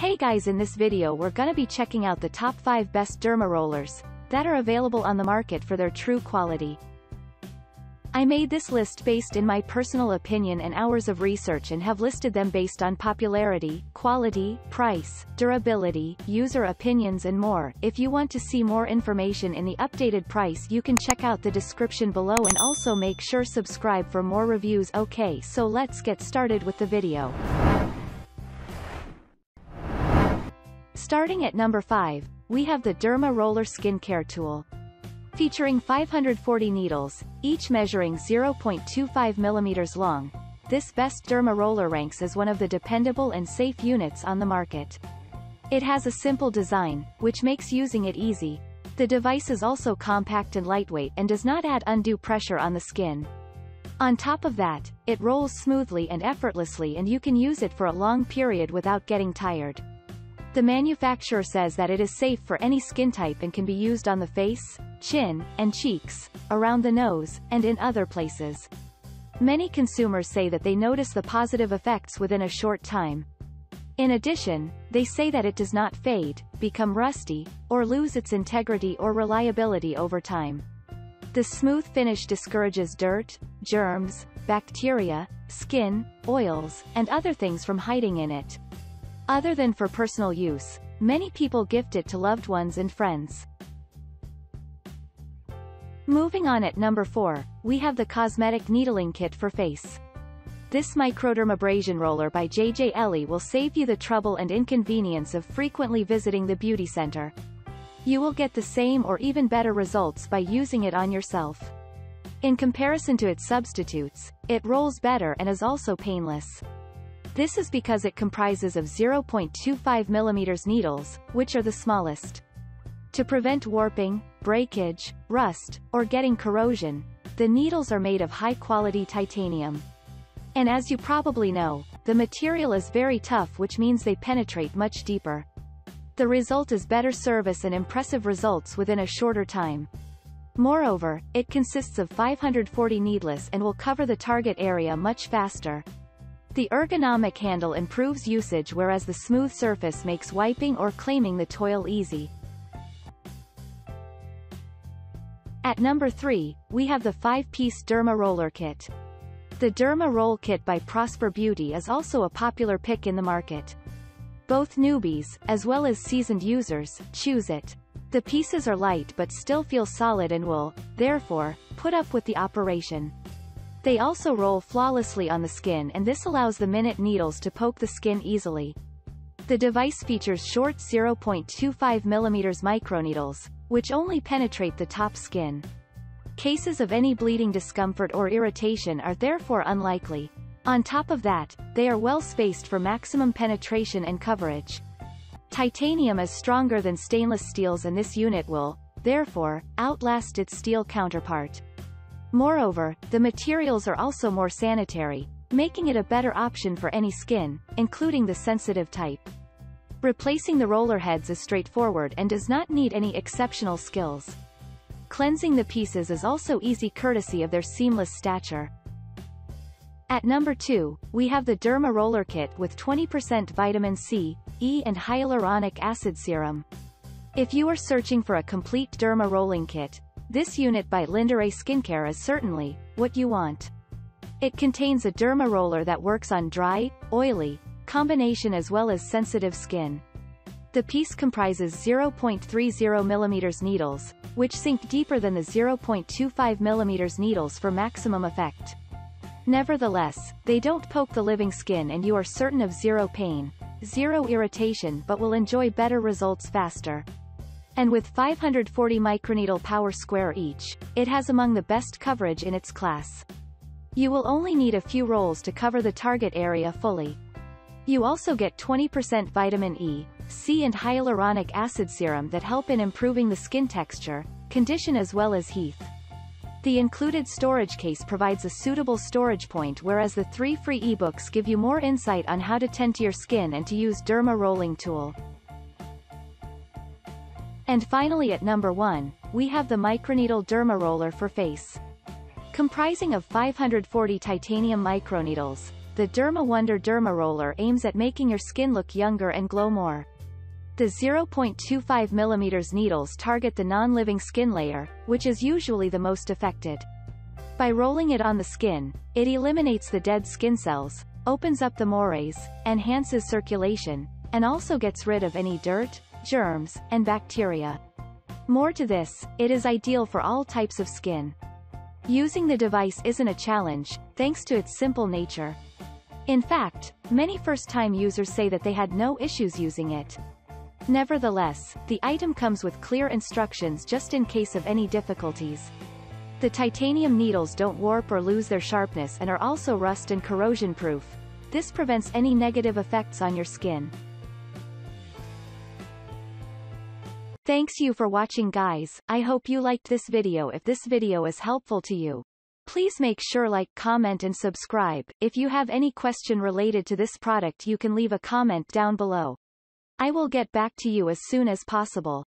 Hey guys, in this video we're gonna be checking out the top 5 best derma rollers that are available on the market for their true quality. I made this list based in my personal opinion and hours of research and have listed them based on popularity, quality, price, durability, user opinions and more. If you want to see more information in the updated price, you can check out the description below and also make sure subscribe for more reviews. Okay, so let's get started with the video. Starting at number 5, we have the Derma Roller Skincare Tool. Featuring 540 needles, each measuring 0.25 mm long, this best derma roller ranks as one of the dependable and safe units on the market. It has a simple design, which makes using it easy. The device is also compact and lightweight and does not add undue pressure on the skin. On top of that, it rolls smoothly and effortlessly and you can use it for a long period without getting tired. The manufacturer says that it is safe for any skin type and can be used on the face, chin, and cheeks, around the nose, and in other places. Many consumers say that they notice the positive effects within a short time. In addition, they say that it does not fade, become rusty, or lose its integrity or reliability over time. The smooth finish discourages dirt, germs, bacteria, skin, oils, and other things from hiding in it. Other than for personal use, many people gift it to loved ones and friends. Moving on at number 4, we have the Cosmetic Needling Kit for Face. This microdermabrasion roller by JJ Ellie will save you the trouble and inconvenience of frequently visiting the beauty center. You will get the same or even better results by using it on yourself. In comparison to its substitutes, it rolls better and is also painless. This is because it comprises of 0.25 mm needles, which are the smallest. To prevent warping, breakage, rust, or getting corrosion, the needles are made of high-quality titanium. And as you probably know, the material is very tough, which means they penetrate much deeper. The result is better service and impressive results within a shorter time. Moreover, it consists of 540 needles and will cover the target area much faster. The ergonomic handle improves usage, whereas the smooth surface makes wiping or cleaning the toil easy. At number 3, we have the 5-piece Derma Roller Kit. The Derma Roll Kit by Prosper Beauty is also a popular pick in the market. Both newbies, as well as seasoned users, choose it. The pieces are light but still feel solid and will, therefore, put up with the operation. They also roll flawlessly on the skin, and this allows the minute needles to poke the skin easily. The device features short 0.25 mm microneedles, which only penetrate the top skin. Cases of any bleeding discomfort or irritation are therefore unlikely. On top of that, they are well spaced for maximum penetration and coverage. Titanium is stronger than stainless steels, and this unit will, therefore, outlast its steel counterpart. Moreover, the materials are also more sanitary, making it a better option for any skin, including the sensitive type. Replacing the roller heads is straightforward and does not need any exceptional skills. Cleansing the pieces is also easy courtesy of their seamless stature. At number 2, we have the Derma Roller Kit with 20% vitamin C, E and hyaluronic acid serum. If you are searching for a complete derma rolling kit, this unit by Linderay Skincare is certainly what you want. It contains a derma roller that works on dry, oily, combination as well as sensitive skin. The piece comprises 0.30 mm needles, which sink deeper than the 0.25 mm needles for maximum effect. Nevertheless, they don't poke the living skin and you are certain of zero pain, zero irritation, but will enjoy better results faster. And with 540 microneedle power square each, it has among the best coverage in its class. You will only need a few rolls to cover the target area fully. You also get 20% vitamin E, C and hyaluronic acid serum that help in improving the skin texture, condition as well as heat. The included storage case provides a suitable storage point, whereas the 3 free ebooks give you more insight on how to tend to your skin and to use derma rolling tool. And finally at number 1, we have the Microneedle Derma Roller for Face. Comprising of 540 titanium microneedles, the Derma Wonder Derma Roller aims at making your skin look younger and glow more. The 0.25 mm needles target the non-living skin layer, which is usually the most affected. By rolling it on the skin, it eliminates the dead skin cells, opens up the mores, enhances circulation, and also gets rid of any dirt, germs, and bacteria. More to this, it is ideal for all types of skin. Using the device isn't a challenge, thanks to its simple nature. In fact, many first-time users say that they had no issues using it. Nevertheless, the item comes with clear instructions just in case of any difficulties. The titanium needles don't warp or lose their sharpness and are also rust and corrosion-proof. This prevents any negative effects on your skin. Thanks you for watching, guys. I hope you liked this video. If this video is helpful to you, please make sure like, comment and subscribe. If you have any question related to this product, you can leave a comment down below. I will get back to you as soon as possible.